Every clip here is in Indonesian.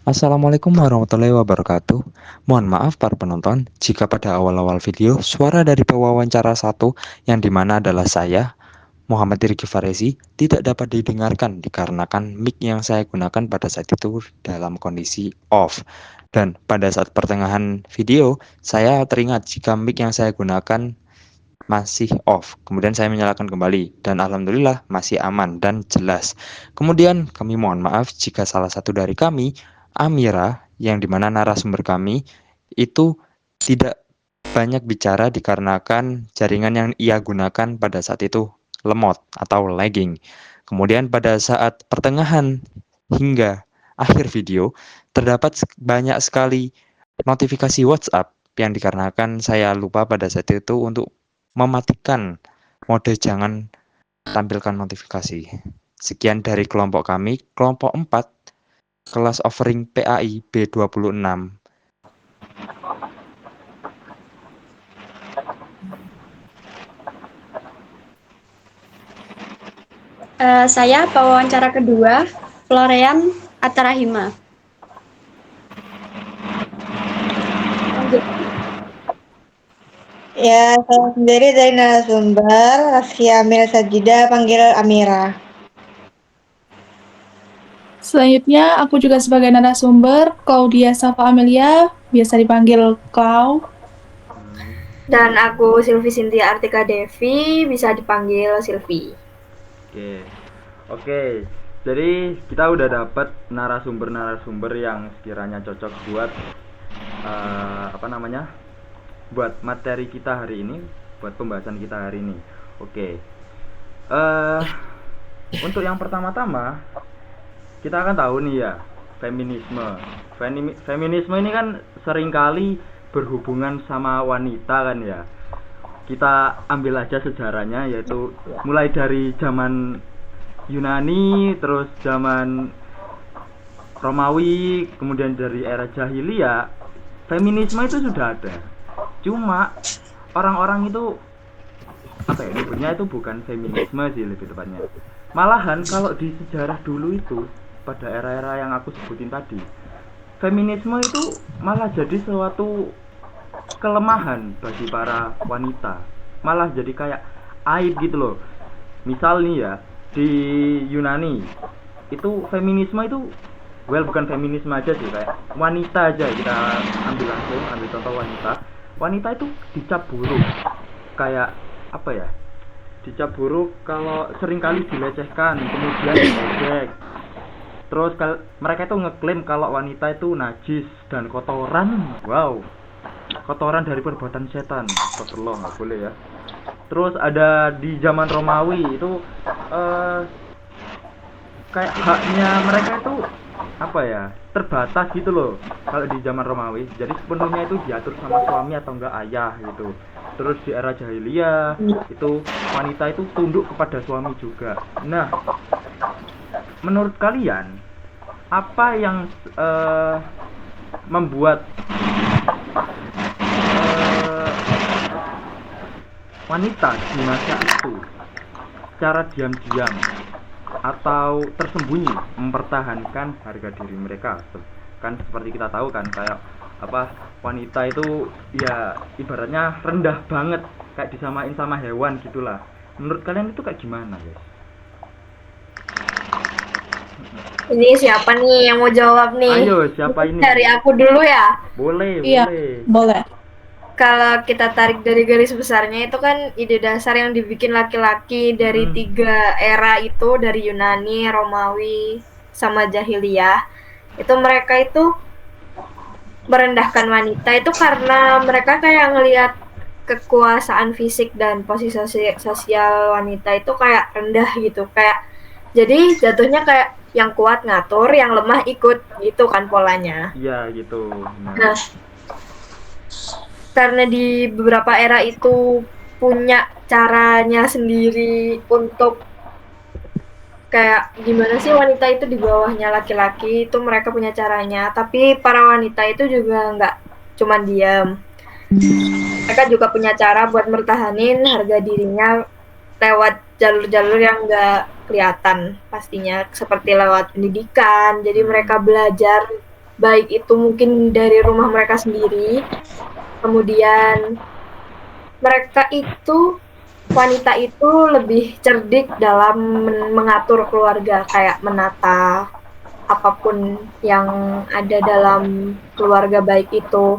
Assalamualaikum warahmatullahi wabarakatuh. Mohon maaf para penonton, jika pada awal-awal video suara dari pewawancara satu yang dimana adalah saya, Muhammad Irgi Farezi, tidak dapat didengarkan dikarenakan mic yang saya gunakan pada saat itu dalam kondisi off. Dan pada saat pertengahan video, saya teringat jika mic yang saya gunakan masih off. Kemudian saya menyalakan kembali dan alhamdulillah masih aman dan jelas. Kemudian kami mohon maaf jika salah satu dari kami, Amira, yang dimana narasumber kami itu tidak banyak bicara dikarenakan jaringan yang ia gunakan pada saat itu lemot atau lagging. Kemudian pada saat pertengahan hingga akhir video terdapat banyak sekali notifikasi WhatsApp yang dikarenakan saya lupa pada saat itu untuk mematikan mode jangan tampilkan notifikasi. Sekian dari kelompok kami, kelompok 4, kelas offering PAI B26. Saya pewawancara kedua, Florean Atarahima. Ya, saya sendiri dari narasumber, Rafia Amira Sajida, panggil Amira. Selanjutnya, aku juga sebagai narasumber, Claudia Safa Amelia, biasa dipanggil Clau. Dan aku Silvi Cynthia Artika Devi, bisa dipanggil Silvi. Oke. Jadi kita udah dapat narasumber yang sekiranya cocok buat buat materi kita hari ini, buat pembahasan kita hari ini. Oke. Untuk yang pertama-tama kita akan tahu nih ya, feminisme. Feminisme ini kan seringkali berhubungan sama wanita kan ya. Kita ambil aja sejarahnya, yaitu mulai dari zaman Yunani, terus zaman Romawi, kemudian dari era jahiliyah, feminisme itu sudah ada. Cuma orang-orang itu nyebutnya itu bukan feminisme sih lebih tepatnya. Malahan kalau di sejarah dulu itu, pada era-era yang aku sebutin tadi, feminisme itu malah jadi suatu kelemahan bagi para wanita, malah jadi kayak aib gitu loh. Misal nih ya, di Yunani itu feminisme itu bukan feminisme aja sih, kayak wanita aja kita ambil contoh wanita itu dicap buruk, kayak dicap buruk kalau seringkali dilecehkan, kemudian diejek. Terus mereka itu ngeklaim kalau wanita itu najis dan kotoran. Wow, kotoran dari perbuatan setan. Astagfirullah, nggak boleh ya. Terus ada di zaman Romawi itu kayak haknya mereka itu terbatas gitu loh kalau di zaman Romawi. Jadi sepenuhnya itu diatur sama suami atau enggak ayah gitu. Terus di era jahiliyah itu wanita itu tunduk kepada suami juga. Nah, menurut kalian apa yang membuat wanita di masa itu secara diam-diam atau tersembunyi mempertahankan harga diri mereka? Kan seperti kita tahu kan, kayak wanita itu ya ibaratnya rendah banget, kayak disamain sama hewan gitulah. Menurut kalian itu kayak gimana, guys? Ini siapa nih yang mau jawab nih? Ayo, siapa ini? Dari aku dulu ya? Boleh. Boleh. Kalau kita tarik dari garis besarnya itu kan ide dasar yang dibikin laki-laki dari 3 era itu, dari Yunani, Romawi, sama jahiliyah. Itu mereka itu merendahkan wanita itu karena mereka kayak ngelihat kekuasaan fisik dan posisi sosial wanita itu kayak rendah gitu, kayak jadi jatuhnya kayak yang kuat ngatur, yang lemah ikut gitu kan polanya. Iya gitu. Nah, karena di beberapa era itu punya caranya sendiri untuk kayak gimana sih wanita itu di bawahnya laki-laki, itu mereka punya caranya. Tapi para wanita itu juga nggak cuma diam. Mereka juga punya cara buat mertahanin harga dirinya lewat jalur-jalur yang nggak kelihatan pastinya, seperti lewat pendidikan. Jadi mereka belajar baik itu mungkin dari rumah mereka sendiri, kemudian wanita itu lebih cerdik dalam mengatur keluarga, kayak menata apapun yang ada dalam keluarga baik itu.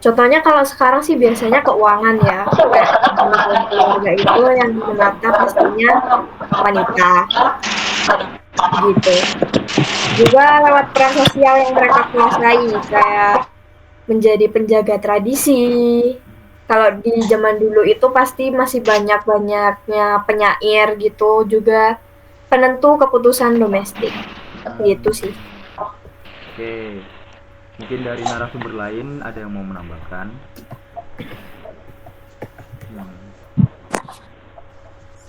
Contohnya kalau sekarang sih biasanya keuangan ya, kayak dalam keluarga itu yang menata pastinya wanita, gitu. Juga lewat peran sosial yang mereka kuasai, kayak menjadi penjaga tradisi. Kalau di zaman dulu itu pasti masih banyak-banyaknya penyair gitu, juga penentu keputusan domestik. Gitu sih. Oke, mungkin dari narasumber lain ada yang mau menambahkan?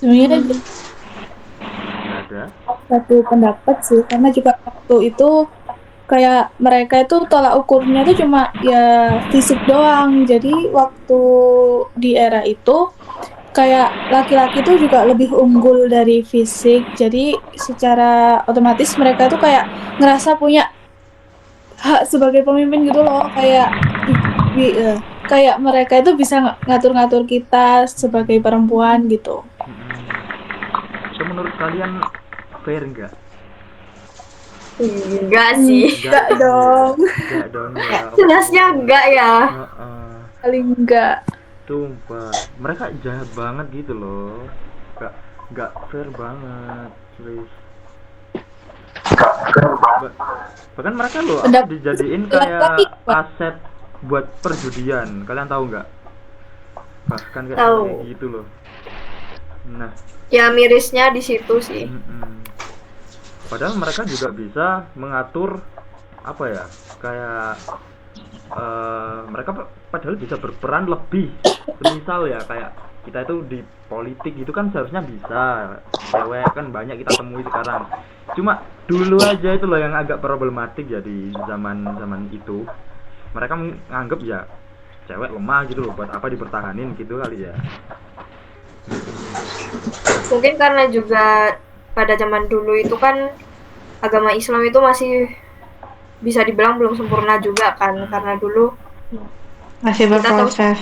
Sebenarnya Nggak ada? satu pendapat sih, karena juga waktu itu kayak mereka itu tolak ukurnya tuh cuma ya fisik doang. Jadi waktu di era itu kayak laki-laki tuh juga lebih unggul dari fisik. Jadi secara otomatis mereka tuh kayak ngerasa punya hak sebagai pemimpin gitu loh, kayak kayak mereka itu bisa ngatur-ngatur kita sebagai perempuan gitu. Itu menurut kalian fair nggak? Enggak sih. Enggak dong. Enggak dong ya. Jelasnya enggak ya. Heeh. Paling enggak. Sumpah, mereka jahat banget gitu loh. Nggak fair banget, serius. Bahkan mereka loh dijadiin kayak aset buat perjudian. Kalian tahu nggak? Bahkan kayak gitu loh. Nah, ya mirisnya di situ sih. padahal mereka juga bisa mengatur apa ya, kayak mereka padahal bisa berperan lebih. Misal ya kayak kita itu di politik itu kan seharusnya bisa, cewek kan banyak kita temui sekarang. Cuma dulu aja itu loh yang agak problematik ya di zaman itu. Mereka menganggap ya cewek lemah gitu loh, buat apa dipertahanin gitu kali ya. Mungkin karena juga pada zaman dulu itu kan agama Islam itu masih bisa dibilang belum sempurna juga kan, karena dulu Masih berproses.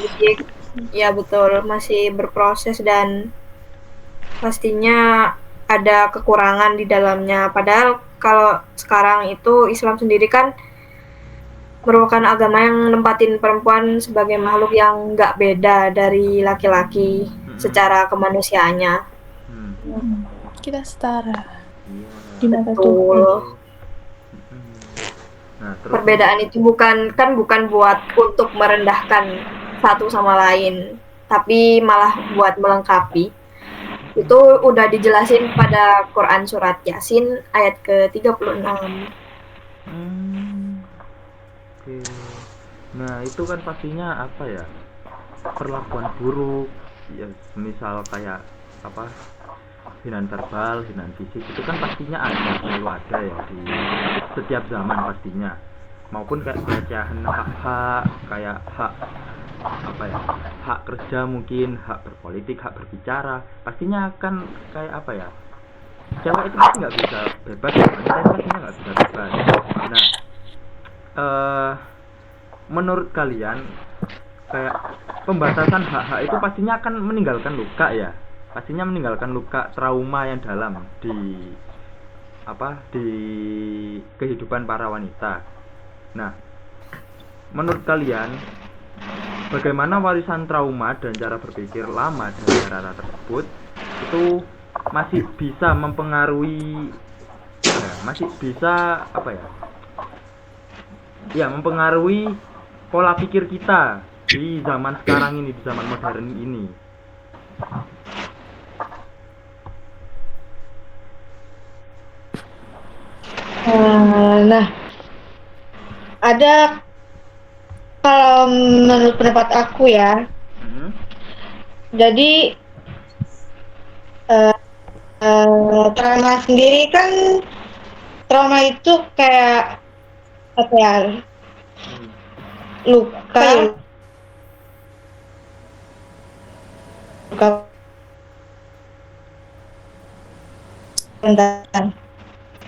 Ya betul, masih berproses dan pastinya ada kekurangan di dalamnya. Padahal kalau sekarang itu Islam sendiri kan merupakan agama yang nempatin perempuan sebagai makhluk yang nggak beda dari laki-laki secara kemanusiaannya. Kita setara. Iya. Di mata Betul. Tuhan. Nah, terus Perbedaan itu bukan buat untuk merendahkan satu sama lain, tapi malah buat melengkapi. Itu udah dijelasin pada Quran surat Yasin ayat ke-36. Oke. Nah, itu kan pastinya apa ya? Perlakuan buruk. Ya, misal kayak apa? Hinaan verbal, hinaan fisik itu kan pastinya selalu ada ya di setiap zaman pastinya. Maupun kayak pelecehan hak-hak, kayak hak apa ya, hak kerja mungkin, hak berpolitik, hak berbicara, pastinya akan kayak apa ya, cewek itu pasti nggak bisa bebas, wanita itu pastinya nggak bisa bebas. Nah, menurut kalian kayak pembatasan hak-hak itu pastinya akan meninggalkan luka ya, pastinya meninggalkan luka trauma yang dalam di kehidupan para wanita. Nah, menurut kalian bagaimana warisan trauma dan cara berpikir lama dari era tersebut itu masih bisa mempengaruhi mempengaruhi pola pikir kita di zaman sekarang ini, di zaman modern ini? Nah, ada, kalau menurut pendapat aku ya, jadi trauma sendiri kan, trauma itu kayak apa ya, luka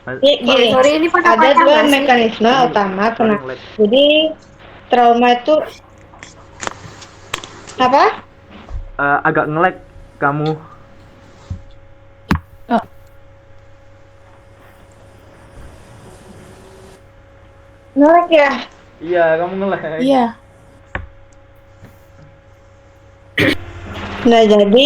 Gini, Sorry, ini pada ada panjang dua nggak sih? mekanisme utama Sorry, kenapa. ngelag. Jadi trauma itu apa? Agak nge-lag kamu. Nolak ya. Iya, kamu nge-lag. Iya. Nah jadi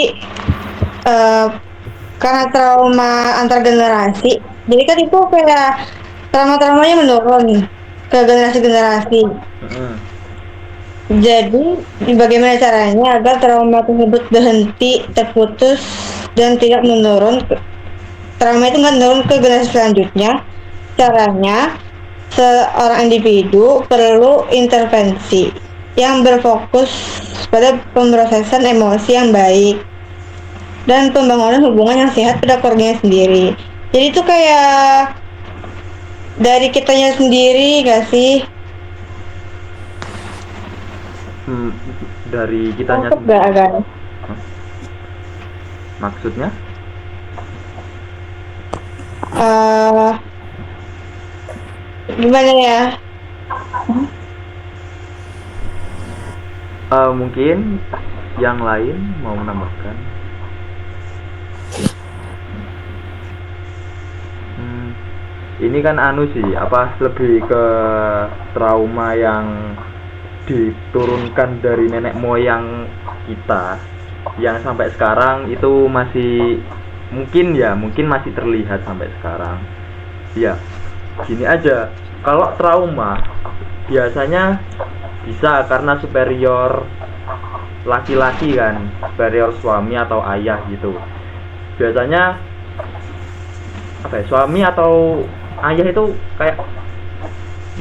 karena trauma antar generasi, jadi kan itu kayak trauma-traumanya menurun ke generasi-generasi. Heeh. Jadi bagaimana caranya agar trauma tersebut berhenti, terputus, dan tidak menurun? Trauma itu nggak menurun ke generasi selanjutnya. Caranya seorang individu perlu intervensi yang berfokus pada pemrosesan emosi yang baik dan pembangunan hubungan yang sehat pada keluarganya sendiri. Jadi itu kayak dari kitanya sendiri gak sih? Dari kitanya Nangkep gak agak? Maksudnya? Gimana ya? Mungkin yang lain mau menambahkan. Ini kan sih, lebih ke trauma yang diturunkan dari nenek moyang kita, yang sampai sekarang itu masih mungkin masih terlihat sampai sekarang. Ya, gini aja, kalau trauma biasanya bisa karena superior laki-laki kan, superior suami atau ayah gitu. Biasanya suami atau ayah itu kayak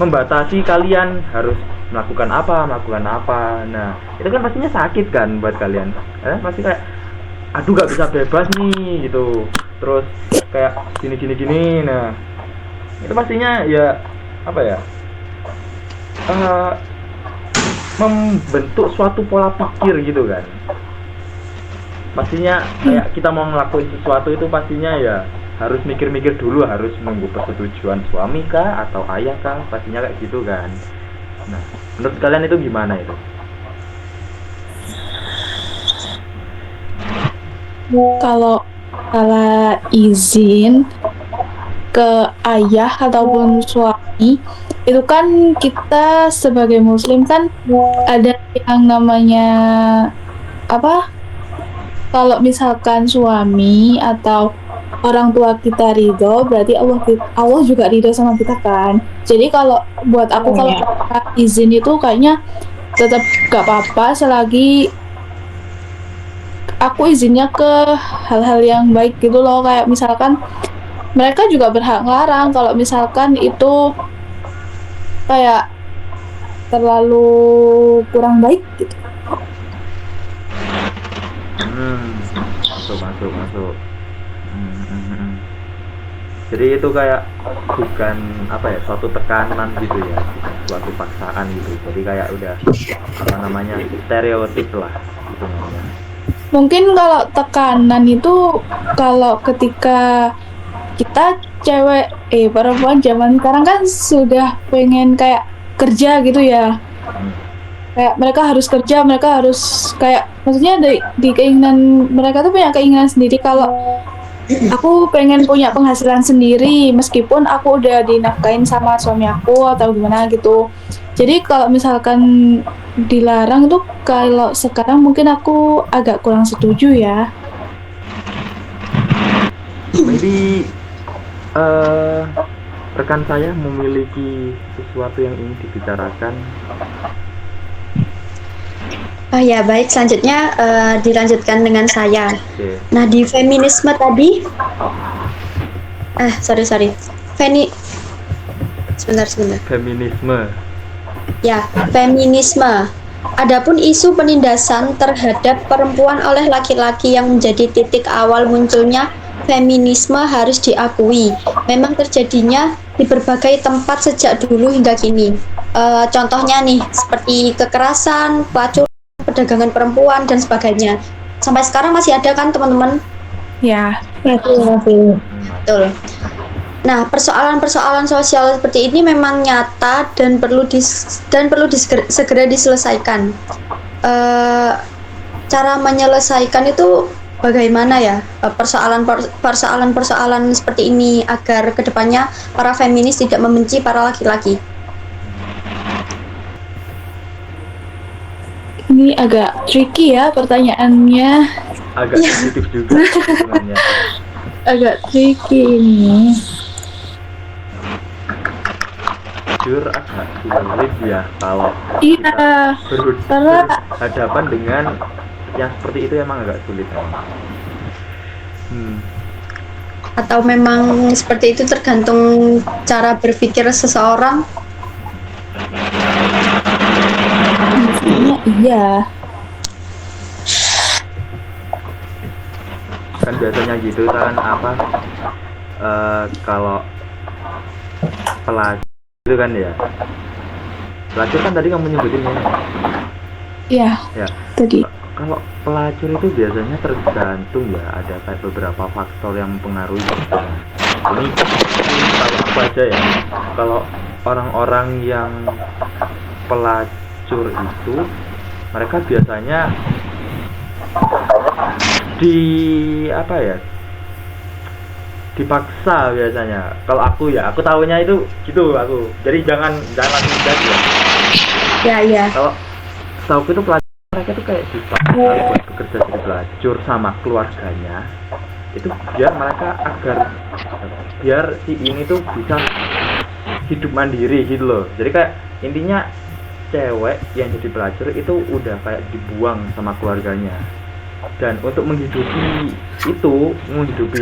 membatasi kalian harus melakukan apa. Nah, itu kan pastinya sakit kan buat kalian. Pasti kayak aduh gak bisa bebas nih gitu. Terus kayak gini. Nah, itu pastinya ya membentuk suatu pola pikir gitu kan. Pastinya kayak kita mau ngelakuin sesuatu itu pastinya ya harus mikir-mikir dulu, harus nunggu persetujuan suami kah atau ayah kah, pastinya kayak gitu kan. Nah, menurut kalian itu gimana itu? Kalau izin ke ayah ataupun suami, itu kan kita sebagai muslim kan ada yang namanya kalau misalkan suami atau orang tua kita ridho, berarti Allah juga ridho sama kita kan. Jadi kalau buat aku kalau izin itu kayaknya tetap gak apa-apa selagi aku izinnya ke hal-hal yang baik gitu loh. Kayak misalkan mereka juga berhak ngelarang kalau misalkan itu kayak terlalu kurang baik gitu. Masuk. Jadi itu kayak bukan suatu tekanan gitu ya, bukan suatu paksaan gitu. Jadi kayak udah stereotip lah gitu namanya. Mungkin kalau tekanan itu kalau ketika kita cewek perempuan zaman sekarang kan sudah pengen kayak kerja gitu ya. Kayak mereka harus kerja, mereka harus kayak maksudnya di keinginan mereka tuh punya keinginan sendiri. Kalau aku pengen punya penghasilan sendiri meskipun aku udah dinafkain sama suami aku atau gimana gitu. Jadi kalau misalkan dilarang tuh kalau sekarang mungkin aku agak kurang setuju ya. Maybe rekan saya memiliki sesuatu yang ingin dibicarakan. Oh ya, baik, selanjutnya dilanjutkan dengan saya. Okay. Nah, di feminisme tadi sorry. Sebentar. Feminisme. Ya, feminisme. Adapun isu penindasan terhadap perempuan oleh laki-laki yang menjadi titik awal munculnya feminisme harus diakui. Memang terjadinya di berbagai tempat sejak dulu hingga kini. Contohnya nih, seperti kekerasan, pelacur, perdagangan perempuan, dan sebagainya. Sampai sekarang masih ada kan teman-teman? Ya. Masih. Betul. Nah, persoalan-persoalan sosial seperti ini memang nyata dan perlu segera diselesaikan. Eh, Cara menyelesaikan itu bagaimana ya, persoalan-persoalan seperti ini agar kedepannya para feminis tidak membenci para laki-laki. Ini agak tricky ya pertanyaannya, Agak sensitif juga sebenarnya. agak tricky ini. Jujur agak sulit ya kalau Iya, kita karena berhadapan dengan yang seperti itu, emang agak sulit emang. Atau memang seperti itu tergantung cara berpikir seseorang. mestinya iya. Kan biasanya gitu kan apa, kalau pelacur itu kan ya, pelacur kan tadi kamu nyebutin ya. Iya, Ya, tadi. kalau pelacur itu biasanya tergantung ya, ada kayak beberapa faktor yang mempengaruhi gitu. Ini kalau aku aja ya, kalau orang-orang yang pelacur itu mereka biasanya apa ya, dipaksa biasanya. Kalau aku ya, aku tahunya itu gitu aku. Jadi jangan menjudge ya. Ya. Kalau setahu itu pelacur mereka tuh kayak dipaksa buat bekerja jadi pelacur sama keluarganya. Itu biar si ini tuh bisa hidup mandiri gitu loh. Jadi kayak intinya cewek yang jadi pelacur itu udah kayak dibuang sama keluarganya. Dan untuk menghidupi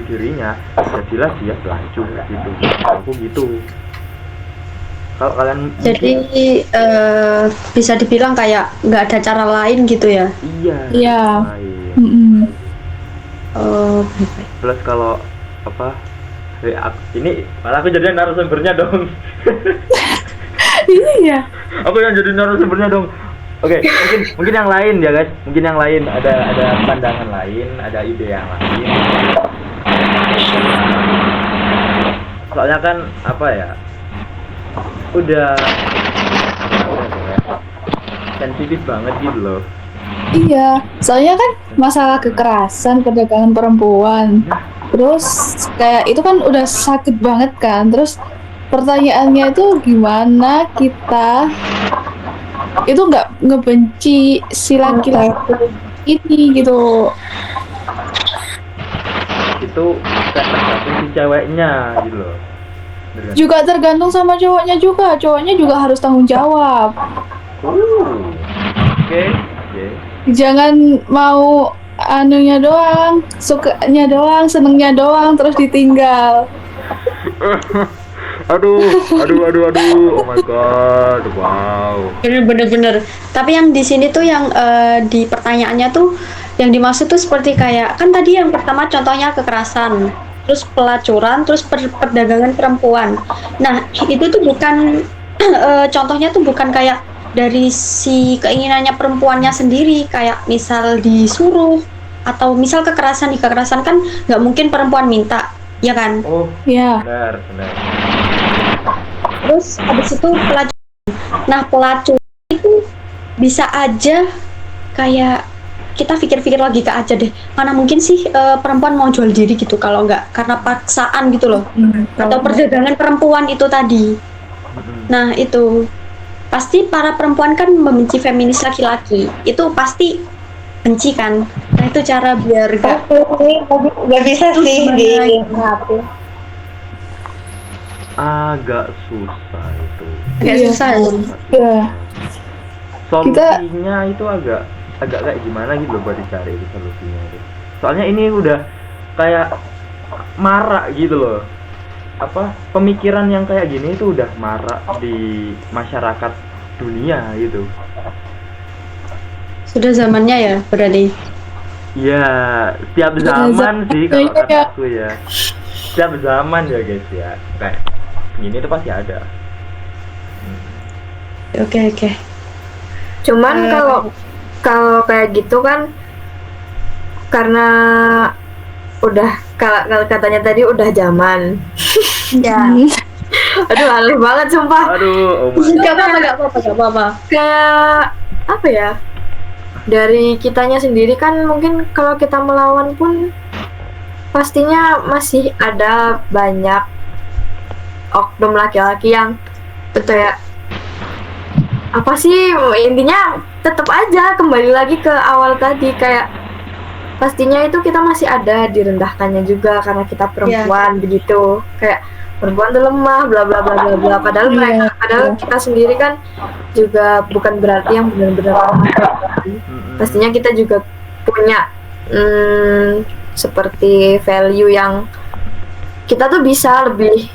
dirinya, jadilah dia pelacur gitu. Aku gitu. Kalau kalian Jadi bisa dibilang kayak nggak ada cara lain gitu ya. Iya. lain. Oh, baik-baik. Plus kalau apa, ini malah aku jadi narasumbernya dong. Iya. Aku yang jadi narasumbernya dong. Oke, mungkin yang lain ya guys, mungkin yang lain ada pandangan lain, ada ide yang lain. Soalnya kan apa ya, udah sensitif banget gitu loh. Iya, soalnya kan masalah kekerasan, perdagangan perempuan. Terus kayak itu kan udah sakit banget kan. Terus pertanyaannya itu gimana kita itu nggak ngebenci si laki-laki ini gitu. Itu tergantung si ceweknya gitu loh. Juga tergantung sama cowoknya juga. Cowoknya juga harus tanggung jawab. Oke. Jangan mau anunya doang, sukanya doang, senengnya doang, terus ditinggal. Aduh, oh my god, wow. Bener. Tapi yang di sini tuh yang di pertanyaannya tuh yang dimaksud tuh seperti kayak kan tadi yang pertama contohnya kekerasan, terus pelacuran, terus perdagangan perempuan. Nah itu tuh bukan contohnya tuh bukan kayak dari si keinginannya perempuannya sendiri, kayak misal disuruh atau misal kekerasan kan nggak mungkin perempuan minta, ya kan? Oh, Ya. benar. Terus habis itu pelacur. Nah pelacur itu bisa aja kayak kita pikir-pikir logika aja deh. Mana mungkin sih perempuan mau jual diri gitu kalau nggak karena paksaan gitu loh. Atau perdagangan perempuan itu tadi. Nah itu pasti para perempuan kan membenci feminis laki-laki. Itu pasti benci kan. Nah itu cara biar Gak bisa sih di Agak susah itu. agak Iya. susah ya. Ya. Solusinya itu agak kayak gimana gitu loh buat dicari itu solusinya itu. Soalnya ini udah kayak marak gitu loh. Apa pemikiran yang kayak gini itu udah marak di masyarakat dunia gitu. Sudah zamannya ya berarti. Ya, setiap zaman sih kalau kata aku ya. Setiap zaman ya guys ya. Kayak gini tuh pasti ada. Oke. Cuman kalau kayak gitu kan karena udah kalau katanya tadi udah zaman. Ya, aduh aneh banget sumpah. Aduh, oh my. Gak apa-apa. Kayak apa ya? Dari kitanya sendiri kan mungkin kalau kita melawan pun pastinya masih ada banyak oknum laki-laki yang kayak apa sih, intinya tetap aja kembali lagi ke awal tadi, kayak pastinya itu kita masih ada direndahkannya juga karena kita perempuan begitu, kayak perempuan tuh lemah bla bla bla bla bla, padahal padahal kita sendiri kan juga bukan berarti yang benar-benar lemah. Pastinya kita juga punya seperti value yang kita tuh bisa lebih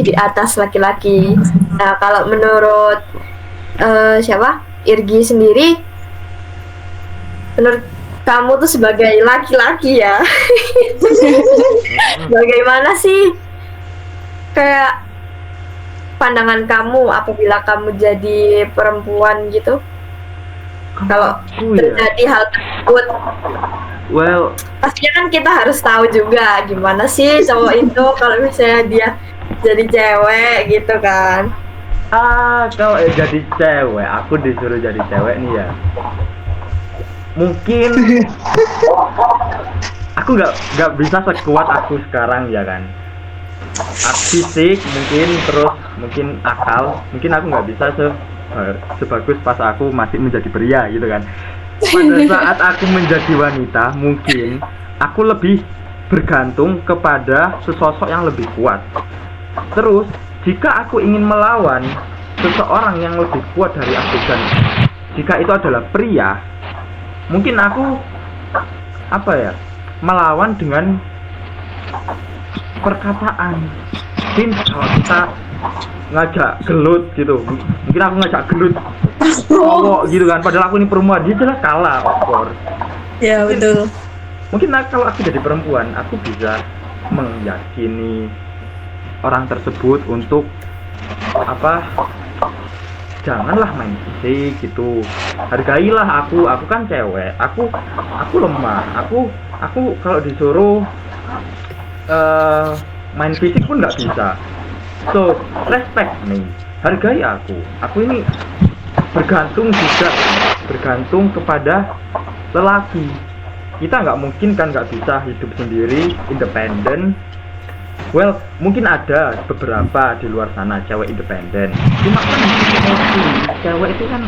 di atas laki-laki. Nah, kalau menurut siapa? Irgi sendiri, menurut kamu tuh sebagai laki-laki ya, bagaimana sih kayak pandangan kamu apabila kamu jadi perempuan gitu? Kalau terjadi hal tersebut, Well, pastinya kan kita harus tahu juga gimana sih cowok itu kalau misalnya dia jadi cewek gitu kan. kalau jadi cewek, aku disuruh jadi cewek nih ya. Mungkin aku nggak bisa sekuat aku sekarang ya kan. Fisik mungkin, terus mungkin akal, mungkin aku nggak bisa sebagus pas aku masih menjadi pria gitu kan. Pada saat aku menjadi wanita, mungkin aku lebih bergantung kepada sesosok yang lebih kuat. Terus, jika aku ingin melawan seseorang yang lebih kuat dari aku, dan jika itu adalah pria, mungkin aku melawan dengan perkataan. Mungkin kalau kita ngajak gelut gitu, mungkin aku ngajak gelut cowok gitu kan, padahal aku ini perempuan, dia jelas kalah, of course. Ya betul. Mungkin kalau aku jadi perempuan, aku bisa meyakini orang tersebut untuk janganlah main fisik gitu, hargailah aku kan cewek, aku lemah, aku kalau disuruh main fisik pun nggak bisa. So, respect nih, hargai aku ini bergantung kepada lelaki. Kita nggak mungkin kan nggak bisa hidup sendiri, independen. Well, mungkin ada beberapa di luar sana cewek independen. Cuma kan cewek itu kan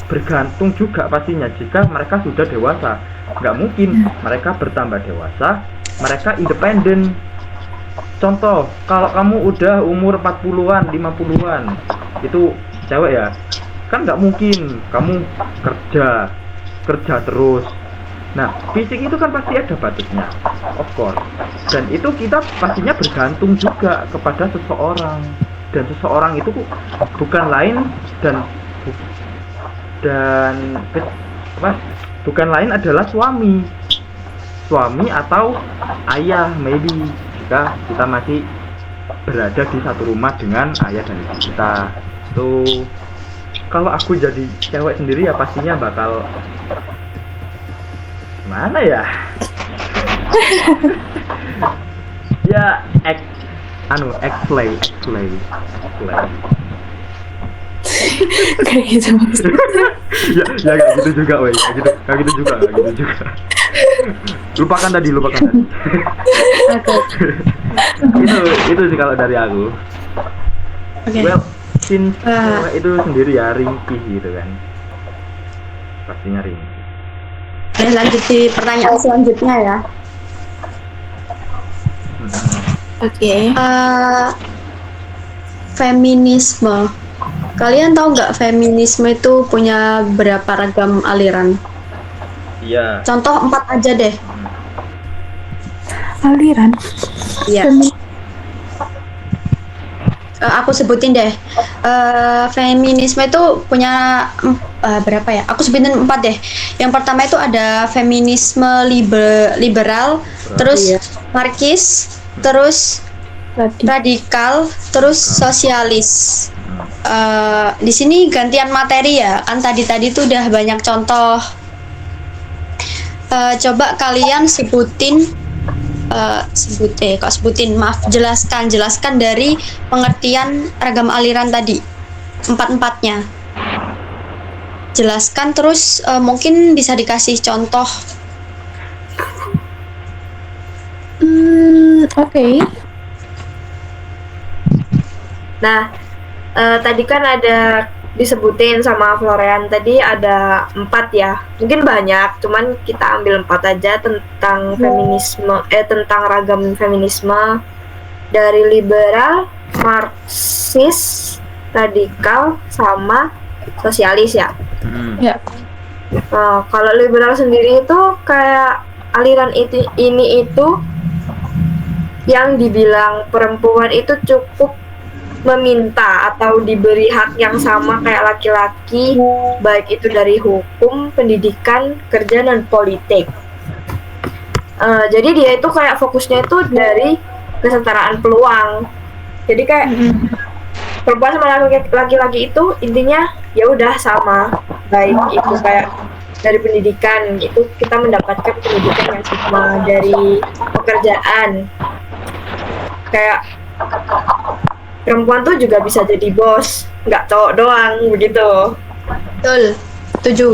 bergantung juga pastinya jika mereka sudah dewasa. Nggak mungkin mereka bertambah dewasa, mereka independen. Contoh, kalau kamu udah umur 40-an, 50-an, itu cewek ya, kan nggak mungkin kamu kerja terus. Nah, fisik itu kan pasti ada batasnya, of course. Dan itu kita pastinya bergantung juga kepada seseorang. Dan seseorang itu bukan lain bukan lain adalah suami atau ayah, maybe jika kita masih berada di satu rumah dengan ayah dan ibu kita. Tuh, kalau aku jadi cewek sendiri ya pastinya bakal mana ya? Ya X-play. Kayak gitu maksudnya. ya kayak gitu juga, weh. Kayak gitu juga. Lupakan tadi. itu sih kalau dari aku. Well, since cewek itu sendiri ya ringkih gitu kan. Pastinya ringkih. Lanjut di pertanyaan selanjutnya ya. Oke. Feminisme. Kalian tahu nggak feminisme itu punya berapa ragam aliran? Iya. Contoh 4 aja deh. Aliran. Iya. Aku sebutin deh. Feminisme itu punya berapa ya? Aku sebutin 4 deh. Yang pertama itu ada feminisme liberal, terus marxis, terus radikal, terus sosialis. Di sini gantian materi ya. Kan tadi tuh udah banyak contoh. Coba kalian sebutin jelaskan dari pengertian ragam aliran tadi, empat-empatnya. Jelaskan terus, mungkin bisa dikasih contoh. Oke. Nah, tadi kan ada disebutin sama Florian tadi ada 4 ya, mungkin banyak, cuman kita ambil 4 aja tentang feminisme, tentang ragam feminisme dari liberal, marxis, radikal, sama sosialis ya. Ya. Kalau liberal sendiri itu kayak aliran ini itu yang dibilang perempuan itu cukup meminta atau diberi hak yang sama kayak laki-laki, baik itu dari hukum, pendidikan, kerja, dan politik. Jadi dia itu kayak fokusnya itu dari kesetaraan peluang. Jadi kayak perempuan sama laki-laki itu intinya ya udah sama, baik itu kayak dari pendidikan itu kita mendapatkan pendidikan yang sama, dari pekerjaan kayak perempuan tuh juga bisa jadi bos, nggak cowok doang begitu. Betul, setuju.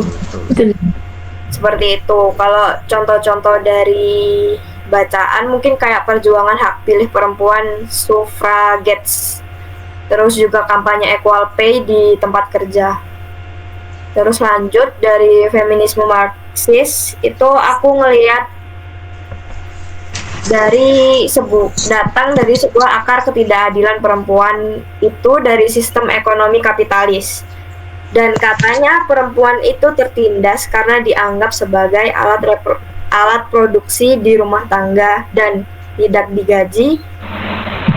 Seperti itu. Kalau contoh-contoh dari bacaan mungkin kayak perjuangan hak pilih perempuan, suffragettes, terus juga kampanye equal pay di tempat kerja. Terus lanjut dari feminisme Marxis itu aku ngelihat datang dari sebuah akar ketidakadilan perempuan itu dari sistem ekonomi kapitalis, dan katanya perempuan itu tertindas karena dianggap sebagai alat produksi di rumah tangga dan tidak digaji,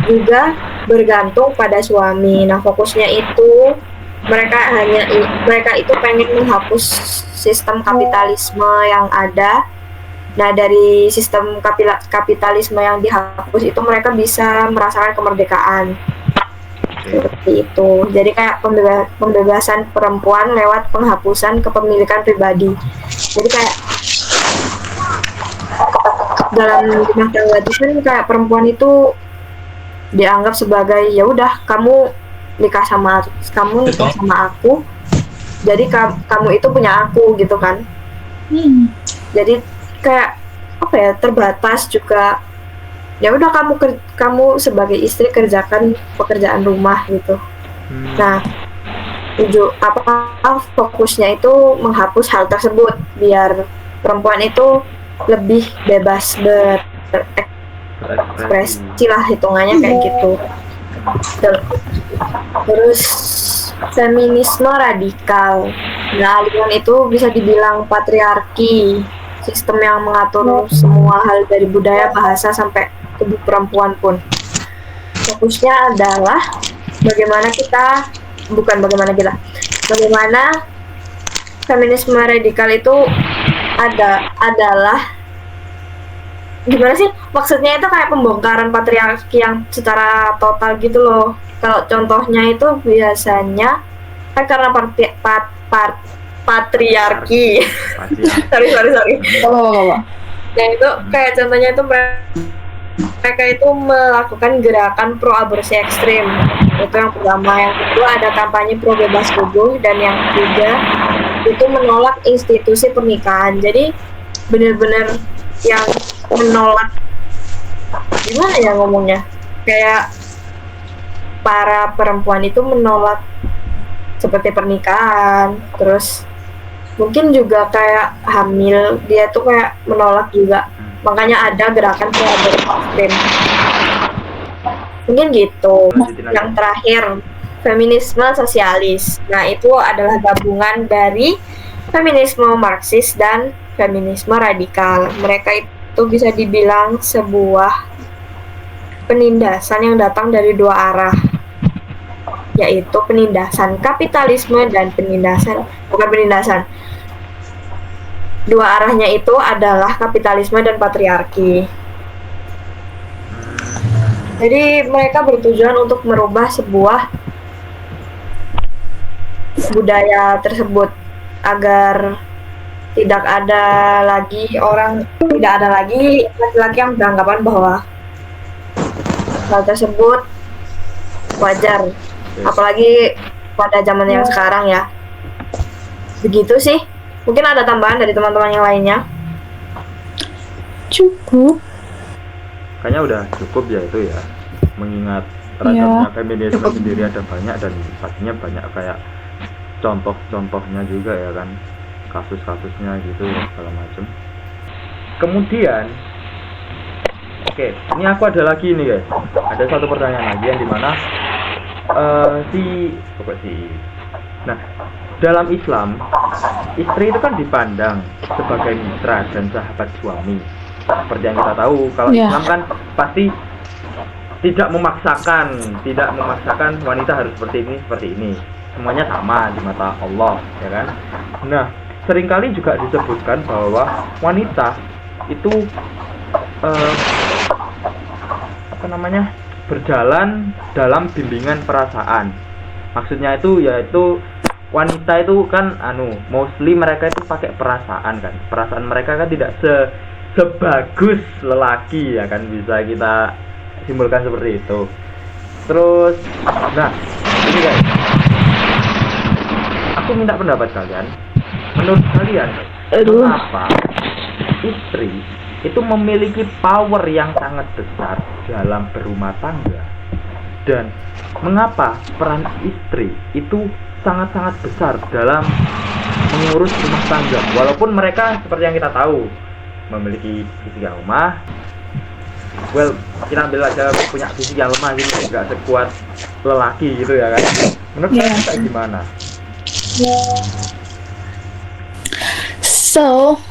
juga bergantung pada suami. Nah, fokusnya itu mereka itu pengen menghapus sistem kapitalisme yang ada. Nah, dari sistem kapitalisme yang dihapus itu mereka bisa merasakan kemerdekaan. Seperti itu. Jadi kayak pembebasan perempuan lewat penghapusan kepemilikan pribadi. Jadi kayak dalam rumah tangga itu kan kayak perempuan itu dianggap sebagai ya udah kamu nikah sama aku. Jadi kamu itu punya aku gitu kan. Jadi kayak apa ya, terbatas juga, ya udah kamu sebagai istri kerjakan pekerjaan rumah gitu. Nah, fokusnya itu menghapus hal tersebut biar perempuan itu lebih bebas berekspresi lah, hitungannya kayak gitu. Terus feminisme radikal. Nah, aliran itu bisa dibilang patriarki, sistem yang mengatur semua hal dari budaya, bahasa, sampai tubuh perempuan pun. Fokusnya adalah bagaimana feminisme radikal itu adalah gimana sih? Maksudnya itu kayak pembongkaran patriarki yang secara total gitu loh. Kalau contohnya itu biasanya kan karena patriarki. sorry. Nah, itu kayak contohnya itu mereka itu melakukan gerakan pro aborsi ekstrim. Itu yang pertama. Yang kedua ada kampanye pro bebas tubuh, dan yang ketiga itu menolak institusi pernikahan. Jadi benar-benar yang menolak, gimana ya ngomongnya, kayak para perempuan itu menolak seperti pernikahan, terus mungkin juga kayak hamil, dia tuh kayak menolak juga. Makanya ada gerakan pro aborsi ekstrim. Mungkin gitu. Yang terakhir, feminisme sosialis. Nah, itu adalah gabungan dari feminisme Marxis dan feminisme radikal. Mereka itu bisa dibilang sebuah penindasan yang datang dari dua arah, yaitu penindasan kapitalisme dan dua arahnya itu adalah kapitalisme dan patriarki. Jadi mereka bertujuan untuk merubah sebuah budaya tersebut agar tidak ada lagi laki-laki yang beranggapan bahwa hal tersebut wajar, apalagi pada zaman yang sekarang ya. Begitu sih. Mungkin ada tambahan dari teman-teman yang lainnya. Cukup. Kayaknya udah cukup ya itu ya, mengingat terhadapnya feminisme sendiri ada banyak dan pastinya banyak kayak contoh-contohnya juga ya kan, kasus-kasusnya gitu segala macam. Kemudian oke, ini aku ada lagi nih guys, ada satu pertanyaan lagi yang dimana nah, dalam Islam istri itu kan dipandang sebagai mitra dan sahabat suami. Seperti yang kita tahu, kalau Islam kan pasti tidak memaksakan wanita harus seperti ini. Semuanya sama di mata Allah, ya kan? Nah, seringkali juga disebutkan bahwa wanita itu berjalan dalam bimbingan perasaan. Maksudnya itu yaitu wanita itu kan mostly mereka itu pakai perasaan kan. Perasaan mereka kan tidak sebagus lelaki ya kan, bisa kita simpulkan seperti itu. Terus nah, ini guys, aku minta pendapat kalian. Menurut kalian kenapa istri itu memiliki power yang sangat besar dalam berumah tangga, dan mengapa peran istri itu sangat-sangat besar dalam mengurus rumah tangga, walaupun mereka seperti yang kita tahu memiliki fisik yang lemah. Kita ambil aja punya fisik yang lemah gitu, nggak sekuat lelaki gitu ya kan. Menurut kalian kayak gimana? So,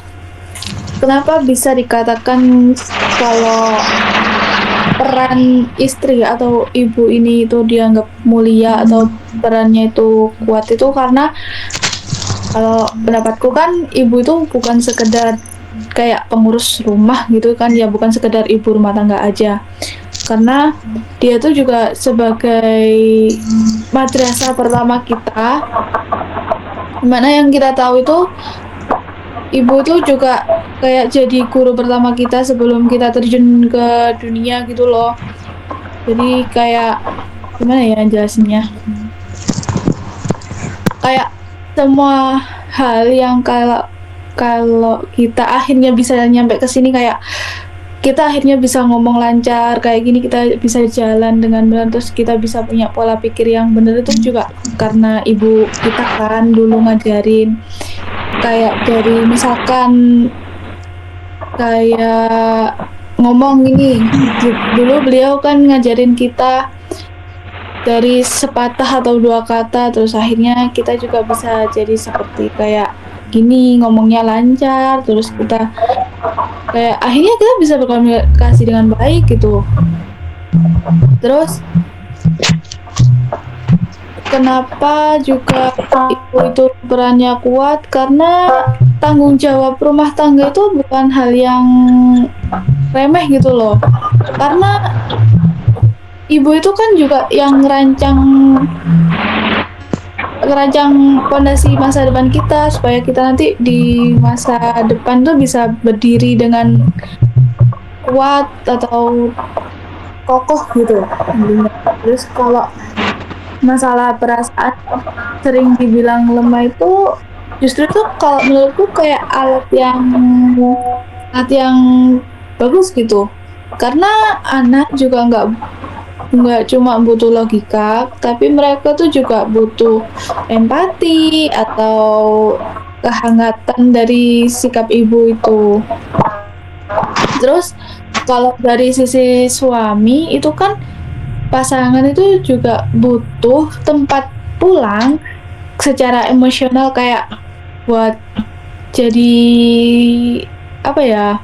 kenapa bisa dikatakan kalau peran istri atau ibu ini itu dianggap mulia atau perannya itu kuat, itu karena kalau pendapatku kan ibu itu bukan sekedar kayak pengurus rumah gitu kan ya, bukan sekedar ibu rumah tangga aja, karena dia tuh juga sebagai madrasah pertama kita, dimana yang kita tahu itu ibu tuh juga kayak jadi guru pertama kita sebelum kita terjun ke dunia gitu loh. Jadi kayak gimana ya jelasinnya, kayak semua hal yang kalau kita akhirnya bisa nyampe ke sini, kayak kita akhirnya bisa ngomong lancar kayak gini, kita bisa jalan dengan benar, terus kita bisa punya pola pikir yang benar, itu juga karena ibu kita kan dulu ngajarin. Kayak dari misalkan kayak ngomong gini, dulu beliau kan ngajarin kita dari sepatah atau dua kata, terus akhirnya kita juga bisa jadi seperti kayak gini, ngomongnya lancar, terus kita kayak akhirnya kita bisa berkomunikasi dengan baik gitu. Terus kenapa juga ibu itu perannya kuat, karena tanggung jawab rumah tangga itu bukan hal yang remeh gitu loh, karena ibu itu kan juga yang ngerancang fondasi masa depan kita, supaya kita nanti di masa depan tuh bisa berdiri dengan kuat atau kokoh gitu. Terus kalau masalah perasaan sering dibilang lemah itu justru tuh kalau menurutku kayak alat yang bagus gitu, karena anak juga nggak cuma butuh logika, tapi mereka tuh juga butuh empati atau kehangatan dari sikap ibu itu. Terus kalau dari sisi suami itu kan pasangan itu juga butuh tempat pulang secara emosional, kayak buat jadi apa ya,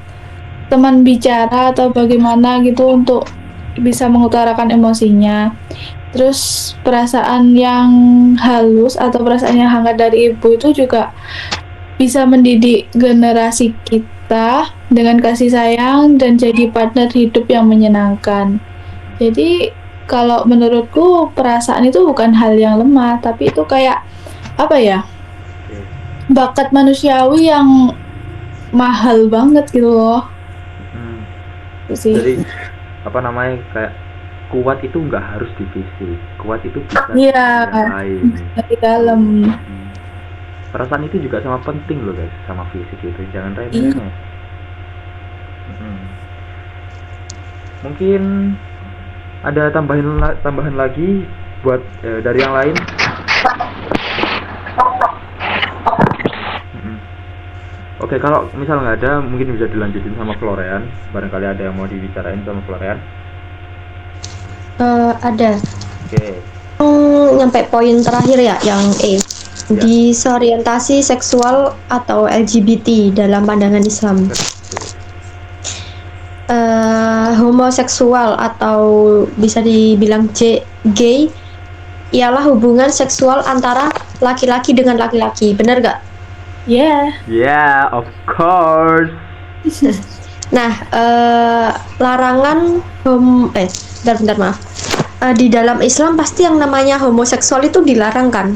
teman bicara atau bagaimana gitu untuk bisa mengutarakan emosinya. Terus perasaan yang halus atau perasaan yang hangat dari ibu itu juga bisa mendidik generasi kita dengan kasih sayang dan jadi partner hidup yang menyenangkan. Jadi kalau menurutku perasaan itu bukan hal yang lemah, tapi itu kayak apa ya, bakat manusiawi yang mahal banget gitu loh. Itu sih. Jadi apa namanya, kayak kuat itu nggak harus di fisik, kuat itu bisa Iya. yang lain. Dari dalam. Perasaan itu juga sama penting loh guys, sama fisik itu jangan Iya. remeh-remeh. Mungkin ada tambahan lagi buat dari yang lain. Oke, kalau misal nggak ada, mungkin bisa dilanjutin sama Florean. Barangkali ada yang mau dibicarain sama Florean. Ada. Oke. Nyampe poin terakhir ya, yang E. Disorientasi seksual atau LGBT dalam pandangan Islam. Homoseksual atau bisa dibilang gay ialah hubungan seksual antara laki-laki dengan laki-laki, benar gak? Yeah. Yeah, of course. Nah, larangan bentar maaf. Di dalam Islam pasti yang namanya homoseksual itu dilarang kan?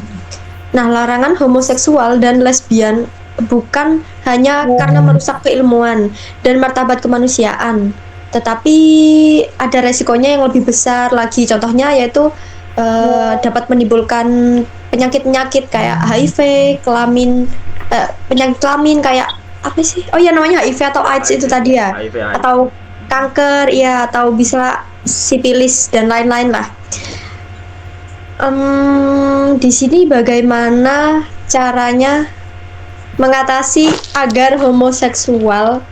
Nah, larangan homoseksual dan lesbian bukan hanya karena merusak keilmuan dan martabat kemanusiaan, tetapi ada resikonya yang lebih besar lagi. Contohnya yaitu dapat menimbulkan penyakit-penyakit kayak HIV, penyakit kelamin kayak apa sih? Oh ya, namanya HIV atau AIDS itu tadi ya. HIV, AIDS. Atau kanker ya, atau bisa sipilis dan lain-lain lah. Di sini bagaimana caranya mengatasi agar homoseksual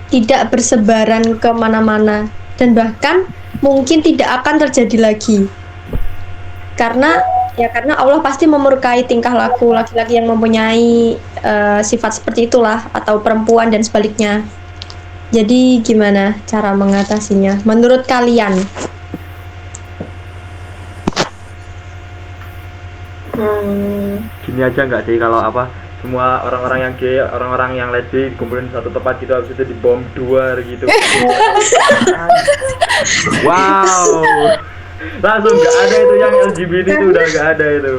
tidak bersebaran kemana-mana dan bahkan mungkin tidak akan terjadi lagi, karena Allah pasti memurkai tingkah laku laki-laki yang mempunyai sifat seperti itulah, atau perempuan dan sebaliknya. Jadi gimana cara mengatasinya menurut kalian? Gini aja nggak sih, kalau apa, semua orang-orang yang gay, orang-orang yang lesbi dikumpulin satu tempat gitu, habis itu dibom duar gitu. Wow, langsung nggak ada itu yang LGBT itu, udah nggak ada itu.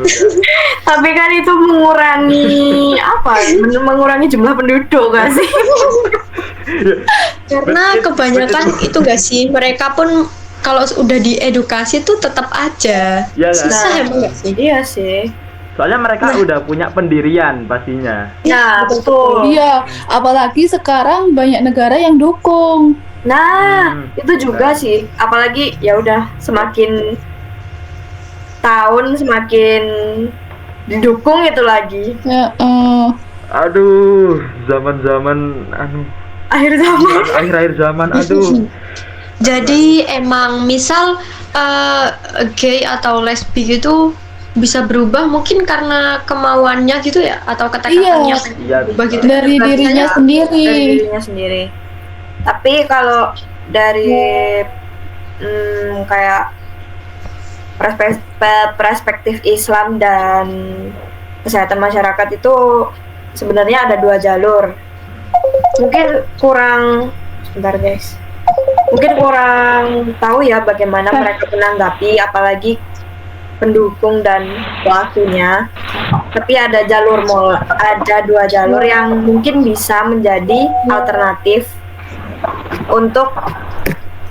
Tapi kan itu mengurangi mengurangi jumlah penduduk gak sih? Karena kebanyakan itu gak sih, mereka pun kalau udah diedukasi tuh tetap aja Ya, susah emang gak sih? Iya sih. Soalnya mereka udah punya pendirian pastinya. Nah, betul. Iya, apalagi sekarang banyak negara yang dukung. Nah, itu juga sih. Apalagi ya udah semakin tahun semakin didukung itu lagi. Ya, Aduh, zaman-zaman akhir-akhir zaman, aduh. Jadi emang misal gay atau lesbi itu bisa berubah mungkin karena kemauannya gitu ya, atau ketakutannya Iya, berubah gitu. dari dirinya sendiri. Dari dirinya sendiri. Tapi kalau dari kayak perspektif Islam dan kesehatan masyarakat itu sebenarnya ada 2 jalur. Mungkin sebentar guys. Mungkin kurang tahu ya bagaimana mereka menanggapi, apalagi pendukung dan pelakunya. Tapi ada 2 jalur yang mungkin bisa menjadi alternatif untuk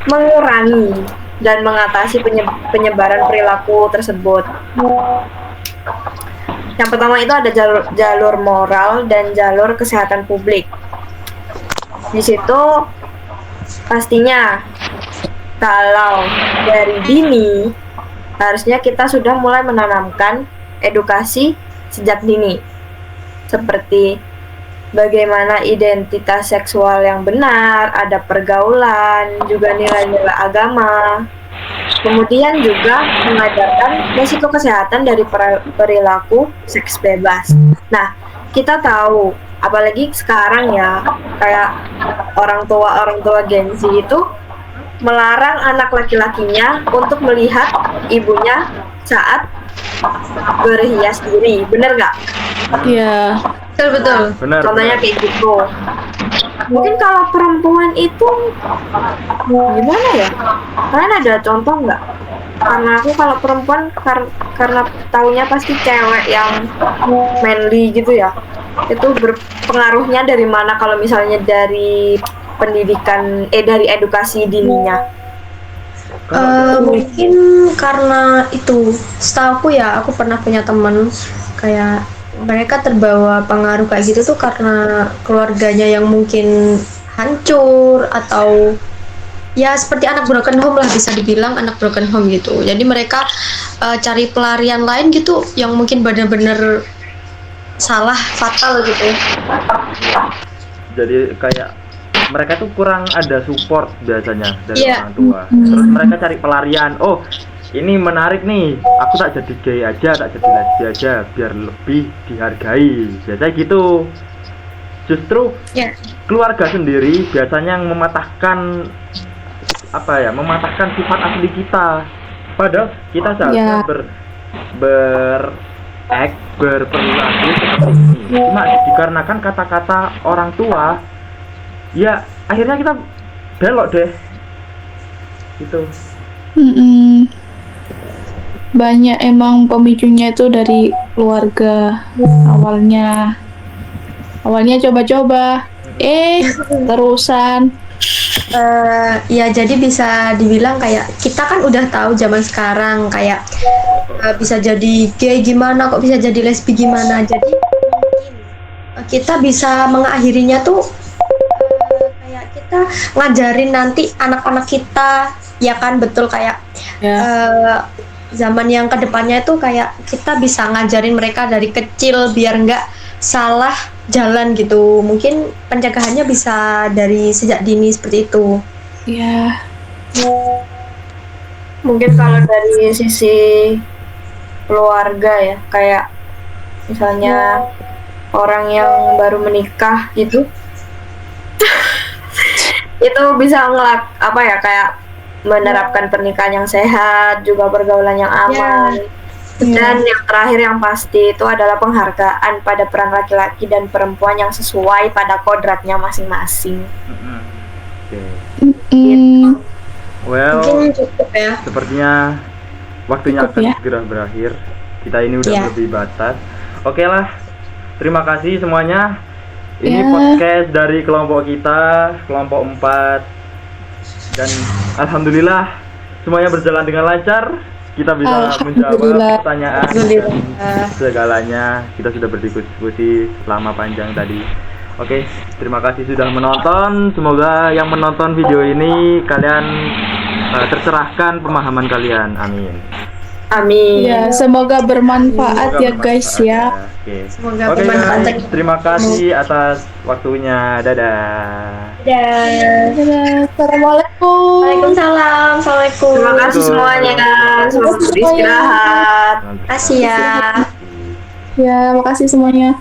mengurangi dan mengatasi penyebaran perilaku tersebut. Yang pertama itu ada jalur moral dan jalur kesehatan publik. Di situ pastinya kalau dari dini harusnya kita sudah mulai menanamkan edukasi sejak dini, seperti bagaimana identitas seksual yang benar, ada pergaulan, juga nilai-nilai agama. Kemudian juga mengajarkan risiko kesehatan dari perilaku seks bebas. Nah, kita tahu, apalagi sekarang ya, kayak orang tua Gen Z itu melarang anak laki-lakinya untuk melihat ibunya saat berhias diri, bener nggak? Iya. Betul. Benar. Contohnya kayak gitu. Mungkin kalau perempuan itu gimana ya? Kalian ada contoh nggak? Karena aku kalau perempuan karena taunya pasti cewek yang manly gitu ya. Itu berpengaruhnya dari mana kalau misalnya dari pendidikan dari edukasi dininya? Mungkin karena itu, setahu aku pernah punya temen kayak mereka terbawa pengaruh kayak gitu tuh karena keluarganya yang mungkin hancur atau ya seperti anak broken home lah, bisa dibilang anak broken home gitu. Jadi mereka cari pelarian lain gitu yang mungkin benar-benar salah fatal gitu. Jadi kayak mereka tuh kurang ada support biasanya dari Iya. orang tua. Terus mereka cari pelarian. Oh, ini menarik nih. Aku tak jadi gay aja, tak jadi lesbi aja, biar lebih dihargai. Biasanya gitu. Justru Ya. keluarga sendiri biasanya yang mematahkan mematahkan sifat asli kita. Padahal kita seharusnya berperilaku seperti ini. Cuma dikarenakan kata-kata orang tua, ya akhirnya kita belok deh. Gitu. Banyak emang pemicunya itu dari keluarga. Awalnya coba-coba, terusan. Ya jadi bisa dibilang kayak kita kan udah tahu zaman sekarang kayak bisa jadi gay gimana, kok bisa jadi lesbi gimana. Jadi mungkin kita bisa mengakhirinya tuh kayak kita ngajarin nanti anak-anak kita, ya kan, betul, kayak zaman yang kedepannya itu kayak kita bisa ngajarin mereka dari kecil biar nggak salah jalan gitu. Mungkin pencegahannya bisa dari sejak dini seperti itu. Ya, Mungkin kalau dari sisi keluarga ya, kayak misalnya orang yang baru menikah gitu, itu bisa kayak menerapkan pernikahan yang sehat, juga pergaulan yang aman. Dan yang terakhir yang pasti itu adalah penghargaan pada peran laki-laki dan perempuan yang sesuai pada kodratnya masing-masing. Well, Mungkin cukup ya. sepertinya waktunya Cukup akan ya. segera berakhir. Kita ini udah Ya. lebih batas. Oke lah, terima kasih semuanya. Ini Ya. podcast dari kelompok kita, kelompok 4. Dan alhamdulillah semuanya berjalan dengan lancar. Kita bisa menjawab Alhamdulillah. pertanyaan dan segalanya. Kita sudah berdiskusi selama panjang tadi. Oke, terima kasih sudah menonton. Semoga yang menonton video ini kalian tercerahkan pemahaman kalian. Amin. Amin. Ya, semoga bermanfaat ya guys ya. Oke. Semoga Oke, bermanfaat. guys, terima kasih atas waktunya. Dadah. Dan Dadah. Assalamualaikum. Waalaikumsalam. Assalamualaikum. Terima kasih semuanya. Selamat beristirahat. Terima kasih ya. Ya, makasih semuanya.